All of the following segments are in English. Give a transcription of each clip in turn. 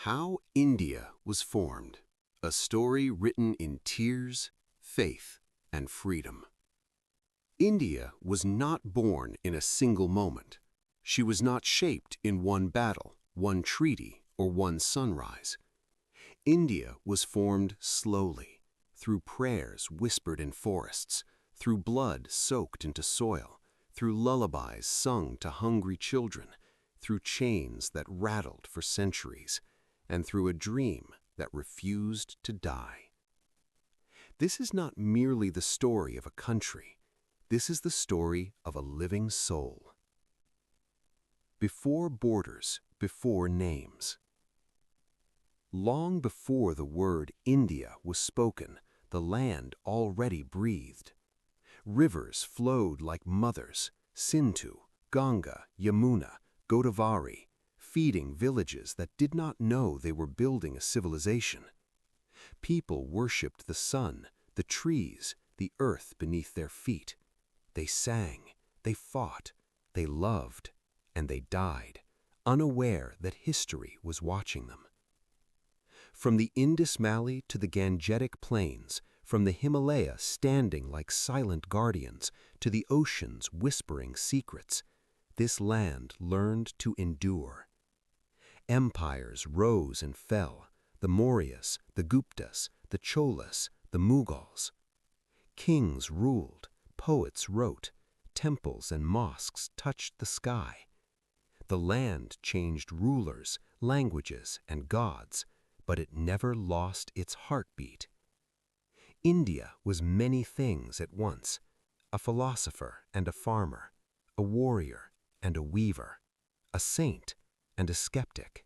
How India Was Formed, a story written in tears, faith, and freedom. India was not born in a single moment. She was not shaped in one battle, one treaty, or one sunrise. India was formed slowly, through prayers whispered in forests, through blood soaked into soil, through lullabies sung to hungry children, through chains that rattled for centuries, and through a dream that refused to die. This is not merely the story of a country. This is the story of a living soul. Before borders, before names. Long before the word India was spoken, the land already breathed. Rivers flowed like mothers, Sindhu, Ganga, Yamuna, Godavari, feeding villages that did not know they were building a civilization. People worshipped the sun, the trees, the earth beneath their feet. They sang, they fought, they loved, and they died, unaware that history was watching them. From the Indus Valley to the Gangetic Plains, from the Himalaya standing like silent guardians to the oceans whispering secrets, this land learned to endure. Empires rose and fell, the Mauryas, the Guptas, the Cholas, the Mughals. Kings ruled, poets wrote, temples and mosques touched the sky. The land changed rulers, languages, and gods, but it never lost its heartbeat. India was many things at once, a philosopher and a farmer, a warrior and a weaver, a saint and a skeptic.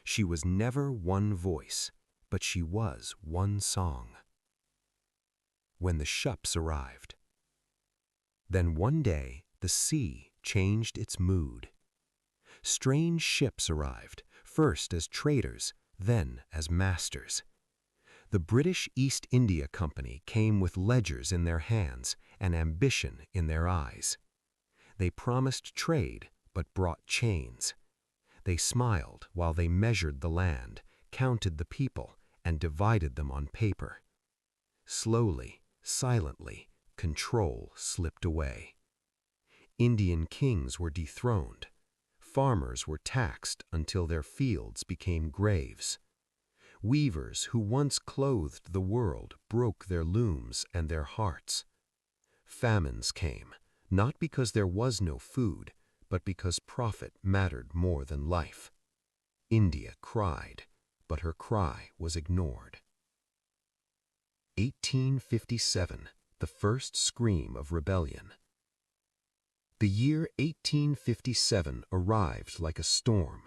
She was never one voice, but she was one song. When the Shups arrived. Then one day the sea changed its mood. Strange ships arrived, first as traders, then as masters. The British East India Company came with ledgers in their hands and ambition in their eyes. They promised trade, but brought chains. They smiled while they measured the land, counted the people, and divided them on paper. Slowly, silently, control slipped away. Indian kings were dethroned. Farmers were taxed until their fields became graves. Weavers who once clothed the world broke their looms and their hearts. Famines came, not because there was no food, but because profit mattered more than life. India cried, but her cry was ignored. 1857, the first scream of rebellion. The year 1857 arrived like a storm.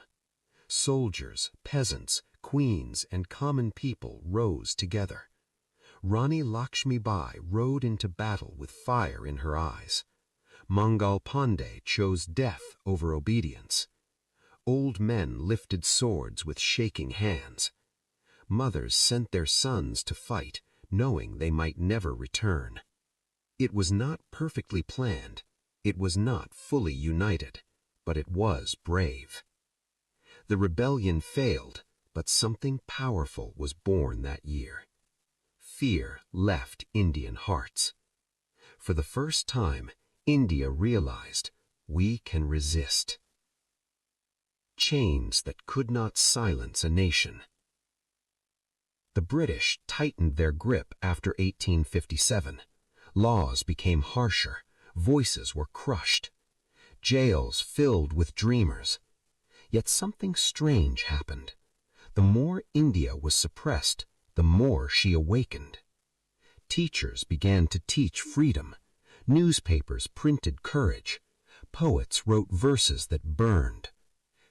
Soldiers, peasants, queens, and common people rose together. Rani Lakshmibai rode into battle with fire in her eyes. Mangal Pandey chose death over obedience. Old men lifted swords with shaking hands. Mothers sent their sons to fight, knowing they might never return. It was not perfectly planned. It was not fully united, but it was brave. The rebellion failed, but something powerful was born that year. Fear left Indian hearts. For the first time, India realized we can resist. Chains that could not silence a nation. The British tightened their grip after 1857. Laws became harsher. Voices were crushed. Jails filled with dreamers. Yet something strange happened. The more India was suppressed, the more she awakened. Teachers began to teach freedom. Newspapers printed courage. Poets wrote verses that burned.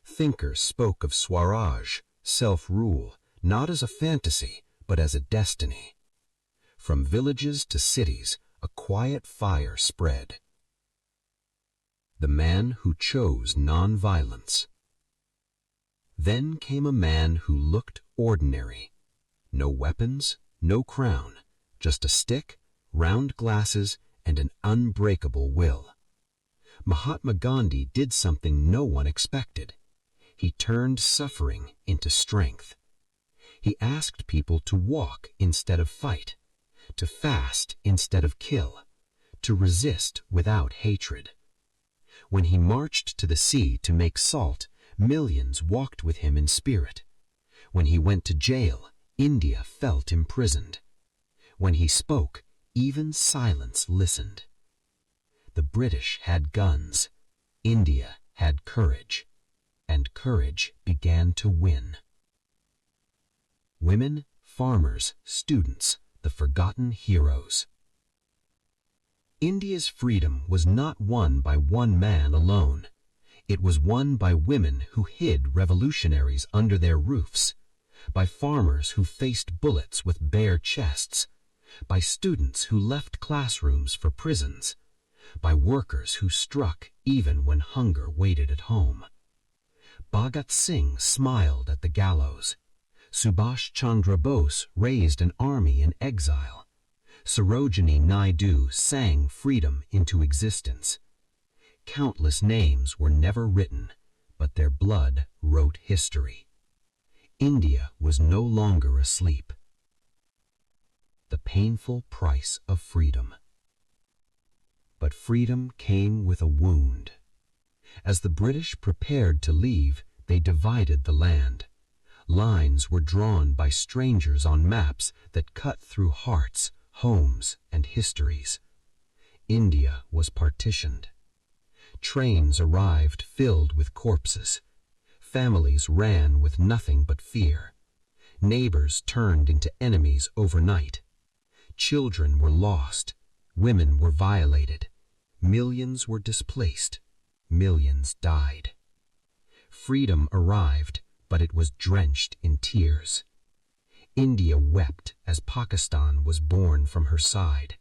Thinkers spoke of Swaraj, self-rule, not as a fantasy, but as a destiny. From villages to cities, a quiet fire spread. The man who chose non-violence. Then came a man who looked ordinary. No weapons, no crown, just a stick, round glasses, and an unbreakable will. Mahatma Gandhi did something no one expected. He turned suffering into strength. He asked people to walk instead of fight, to fast instead of kill, to resist without hatred. When he marched to the sea to make salt, millions walked with him in spirit. When he went to jail, India felt imprisoned. When he spoke, even silence listened. The British had guns. India had courage. And courage began to win. Women, farmers, students, the forgotten heroes. India's freedom was not won by one man alone. It was won by women who hid revolutionaries under their roofs, by farmers who faced bullets with bare chests, by students who left classrooms for prisons, by workers who struck even when hunger waited at home. Bhagat Singh smiled at the gallows. Subhas Chandra Bose raised an army in exile. Sarojini Naidu sang freedom into existence. Countless names were never written, but their blood wrote history. India was no longer asleep. The painful price of freedom. But freedom came with a wound. As the British prepared to leave, they divided the land. Lines were drawn by strangers on maps that cut through hearts, homes, and histories. India was partitioned. Trains arrived filled with corpses. Families ran with nothing but fear. Neighbors turned into enemies overnight. Children were lost. Women were violated. Millions were displaced. Millions died. Freedom arrived, but it was drenched in tears. India wept as Pakistan was born from her side.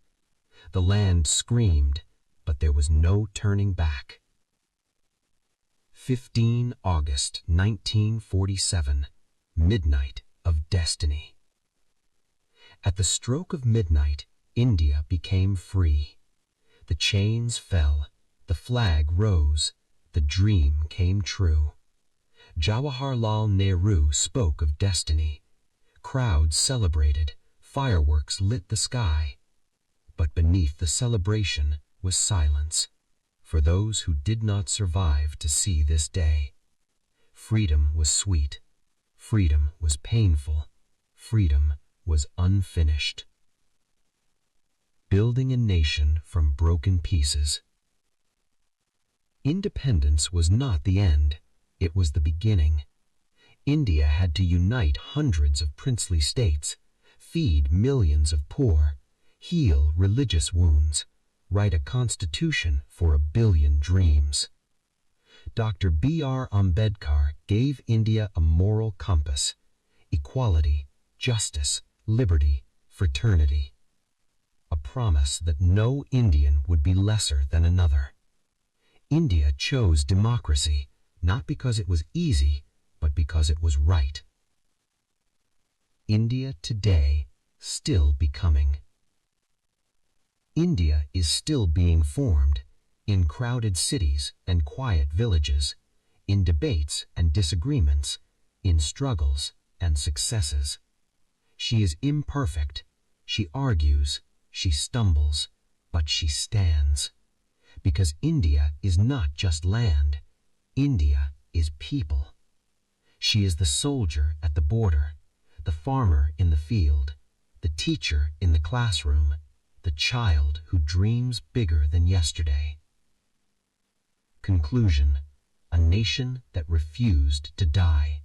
The land screamed, but there was no turning back. 15 August 1947, midnight of destiny. At the stroke of midnight, India became free. The chains fell, the flag rose, the dream came true. Jawaharlal Nehru spoke of destiny. Crowds celebrated, fireworks lit the sky. But beneath the celebration was silence, for those who did not survive to see this day. Freedom was sweet. Freedom was painful. Freedom was unfinished. Building a nation from broken pieces. Independence was not the end, it was the beginning. India had to unite hundreds of princely states, feed millions of poor, heal religious wounds, write a constitution for 1 billion dreams. Dr. B.R. Ambedkar gave India a moral compass: equality, justice, liberty, fraternity. A promise that no Indian would be lesser than another. India chose democracy, not because it was easy, but because it was right. India today, still becoming. India is still being formed, in crowded cities and quiet villages, in debates and disagreements, in struggles and successes. She is imperfect, she argues, she stumbles, but she stands. Because India is not just land, India is people. She is the soldier at the border, the farmer in the field, the teacher in the classroom, the child who dreams bigger than yesterday. Conclusion: a nation that refused to die.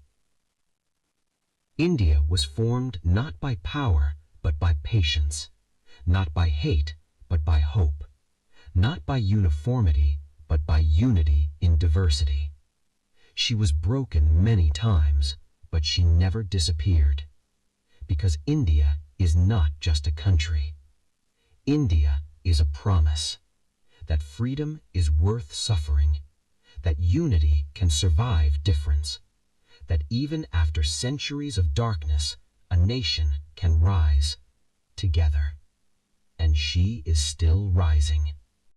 India was formed not by power, but by patience, not by hate, but by hope, not by uniformity, but by unity in diversity. She was broken many times, but she never disappeared. Because India is not just a country. India is a promise that freedom is worth suffering, that unity can survive difference, that even after centuries of darkness, a nation can rise together. And she is still rising.